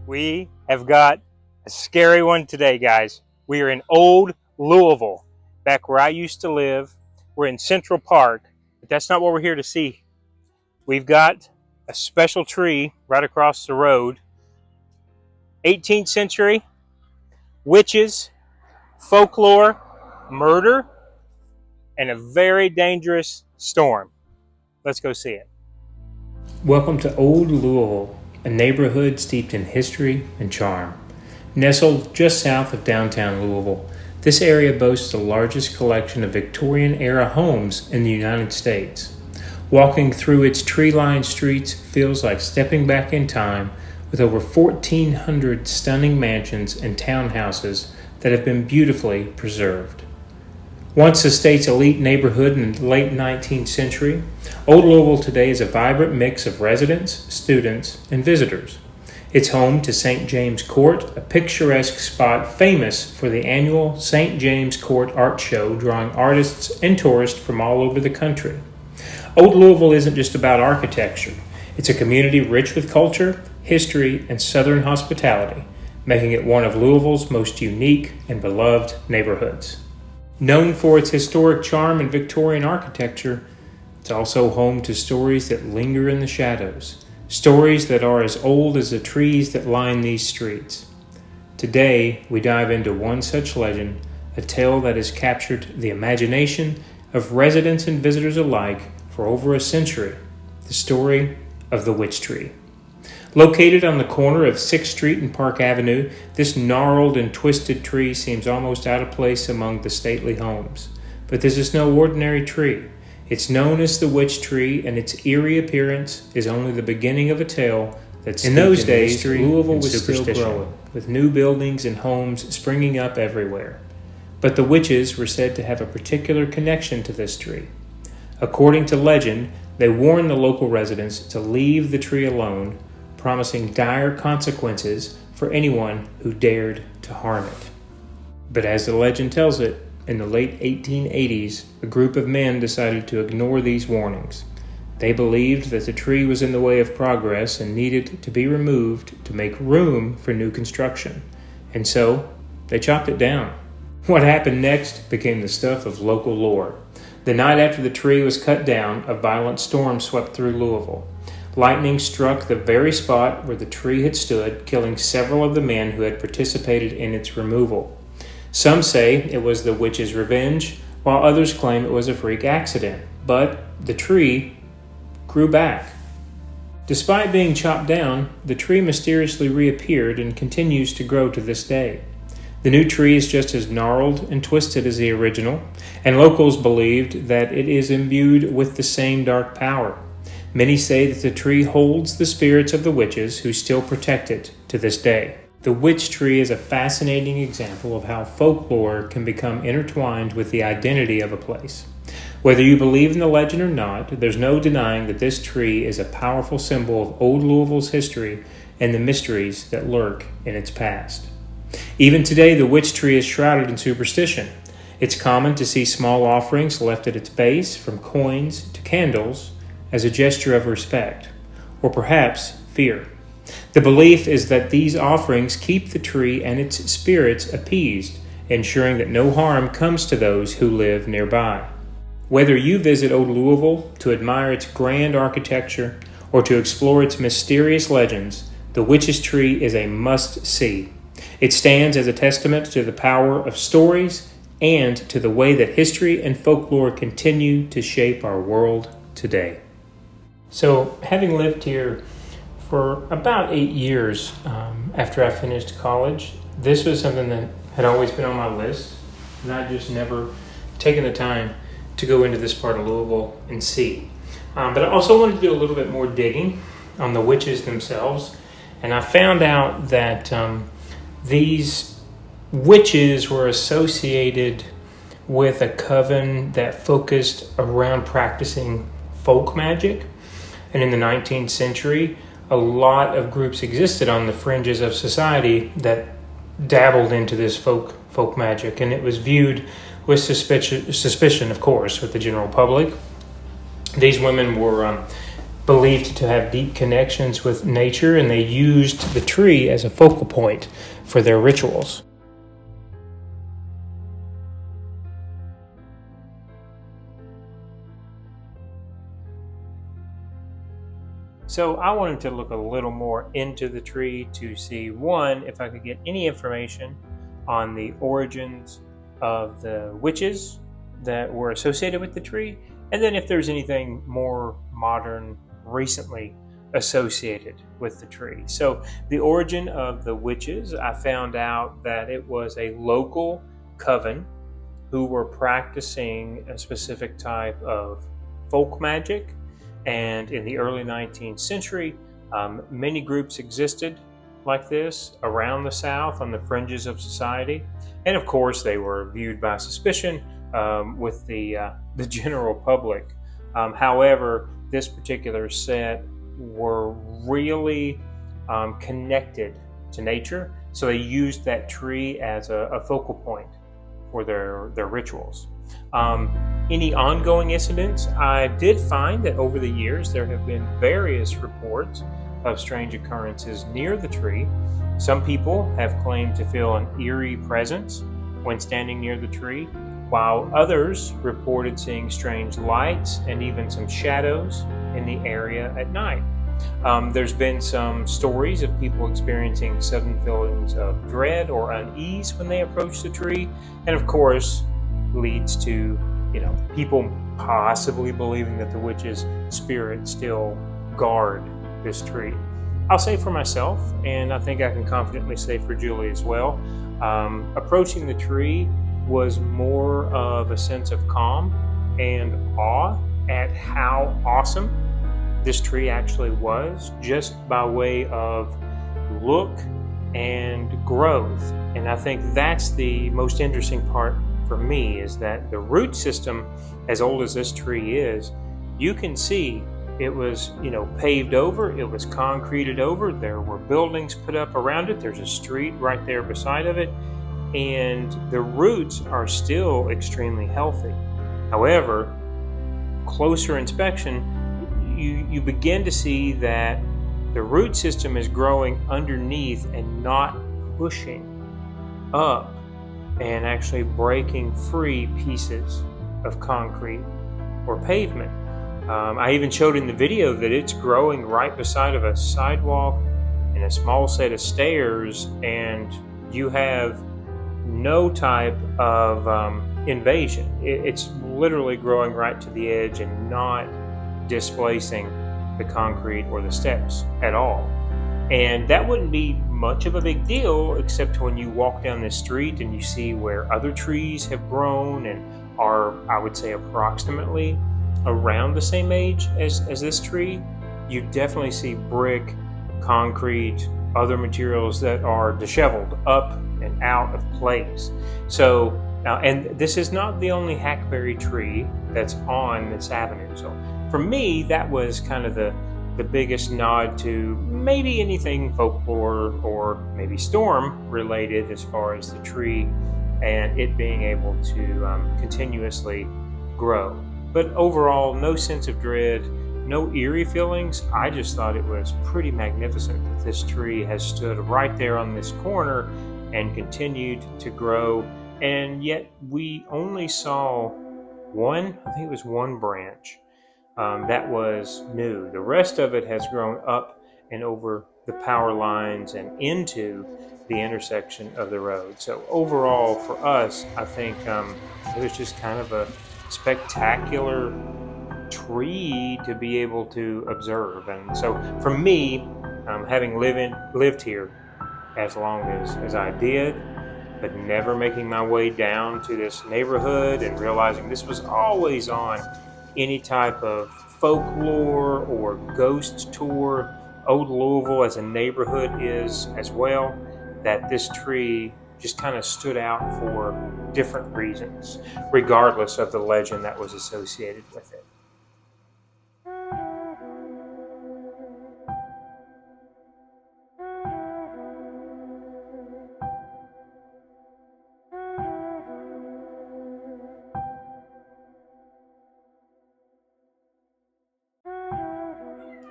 We have got a scary one today, guys. We are in old Louisville, back where I used to live. We're in Central Park, but that's not what we're here to see. We've got a special tree right across the road. 18th century, witches, folklore, murder, and a very dangerous storm. Let's go see it. Welcome to Old Louisville, a neighborhood steeped in history and charm. Nestled just south of downtown Louisville, this area boasts the largest collection of Victorian-era homes in the United States. Walking through its tree-lined streets feels like stepping back in time, with over 1,400 stunning mansions and townhouses that have been beautifully preserved. Once the state's elite neighborhood in the late 19th century, Old Louisville today is a vibrant mix of residents, students, and visitors. It's home to St. James Court, a picturesque spot famous for the annual St. James Court Art Show, drawing artists and tourists from all over the country. Old Louisville isn't just about architecture. It's a community rich with culture, history, and Southern hospitality, making it one of Louisville's most unique and beloved neighborhoods. Known for its historic charm and Victorian architecture, it's also home to stories that linger in the shadows, stories that are as old as the trees that line these streets. Today, we dive into one such legend, a tale that has captured the imagination of residents and visitors alike for over a century, the story of the Witch Tree. Located on the corner of 6th Street and Park Avenue, this gnarled and twisted tree seems almost out of place among the stately homes. But this is no ordinary tree. It's known as the Witch Tree, and its eerie appearance is only the beginning of a tale that's in those days, Louisville was still growing, with new buildings and homes springing up everywhere. But the witches were said to have a particular connection to this tree. According to legend, they warned the local residents to leave the tree alone, promising dire consequences for anyone who dared to harm it. But as the legend tells it, in the late 1880s, a group of men decided to ignore these warnings. They believed that the tree was in the way of progress and needed to be removed to make room for new construction. And so, they chopped it down. What happened next became the stuff of local lore. The night after the tree was cut down, a violent storm swept through Louisville. Lightning struck the very spot where the tree had stood, killing several of the men who had participated in its removal. Some say it was the witch's revenge, while others claim it was a freak accident. But the tree grew back. Despite being chopped down, the tree mysteriously reappeared and continues to grow to this day. The new tree is just as gnarled and twisted as the original, and locals believed that it is imbued with the same dark power. Many say that the tree holds the spirits of the witches who still protect it to this day. The witch tree is a fascinating example of how folklore can become intertwined with the identity of a place. Whether you believe in the legend or not, there's no denying that this tree is a powerful symbol of old Louisville's history and the mysteries that lurk in its past. Even today, the witch tree is shrouded in superstition. It's common to see small offerings left at its base, from coins to candles, as a gesture of respect, or perhaps fear. The belief is that these offerings keep the tree and its spirits appeased, ensuring that no harm comes to those who live nearby. Whether you visit Old Louisville to admire its grand architecture or to explore its mysterious legends, the Witch's Tree is a must-see. It stands as a testament to the power of stories and to the way that history and folklore continue to shape our world today. So, having lived here for about 8 years after I finished college, this was something that had always been on my list, and I just never taken the time to go into this part of Louisville and see. But I also wanted to do a little bit more digging on the witches themselves, and I found out that these witches were associated with a coven that focused around practicing folk magic. And in the 19th century, a lot of groups existed on the fringes of society that dabbled into this folk magic, and it was viewed with suspicion, of course, with the general public. These women were believed to have deep connections with nature, and they used the tree as a focal point for their rituals. So I wanted to look a little more into the tree to see, one, if I could get any information on the origins of the witches that were associated with the tree, and then if there's anything more modern recently associated with the tree. So the origin of the witches, I found out that it was a local coven who were practicing a specific type of folk magic. And in the early 19th century, many groups existed like this around the South on the fringes of society. And of course, they were viewed by suspicion with the general public. However, this particular set were really connected to nature, so they used that tree as a focal point for their rituals. Any ongoing incidents, I did find that over the years there have been various reports of strange occurrences near the tree. Some people have claimed to feel an eerie presence when standing near the tree, while others reported seeing strange lights and even some shadows in the area at night. There's been some stories of people experiencing sudden feelings of dread or unease when they approach the tree, and of course leads to people possibly believing that the witch's spirits still guard this tree. I'll say for myself, and I think I can confidently say for Julie as well, approaching the tree was more of a sense of calm and awe at how awesome this tree actually was, just by way of look and growth. And I think that's the most interesting part for me, is that the root system, as old as this tree is, you can see it was paved over, it was concreted over, there were buildings put up around it, there's a street right there beside of it, and the roots are still extremely healthy. However, closer inspection, you begin to see that the root system is growing underneath and not pushing up and actually breaking free pieces of concrete or pavement. I even showed in the video that it's growing right beside of a sidewalk and a small set of stairs, and you have no type of invasion. It's literally growing right to the edge and not displacing the concrete or the steps at all. And that wouldn't be much of a big deal, except when you walk down this street and you see where other trees have grown and are, I would say, approximately around the same age as this tree. You definitely see brick, concrete, other materials that are disheveled up and out of place. So now, and this is not the only hackberry tree that's on this avenue. So for me, that was kind of the biggest nod to maybe anything folklore or maybe storm related, as far as the tree and it being able to continuously grow. But overall, no sense of dread, no eerie feelings. I just thought it was pretty magnificent that this tree has stood right there on this corner and continued to grow. And yet we only saw one, I think it was one branch that was new. The rest of it has grown up and over the power lines and into the intersection of the road. So overall, for us, I think it was just kind of a spectacular tree to be able to observe. And so for me, having lived here as long as I did, but never making my way down to this neighborhood and realizing this was always on any type of folklore or ghost tour, Old Louisville as a neighborhood is as well, that this tree just kind of stood out for different reasons, regardless of the legend that was associated with it.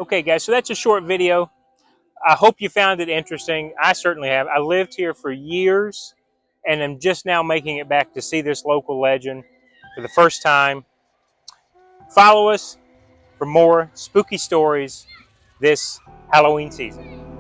Okay, guys, so that's a short video. I hope you found it interesting. I certainly have. I lived here for years, and I'm just now making it back to see this local legend for the first time. Follow us for more spooky stories this Halloween season.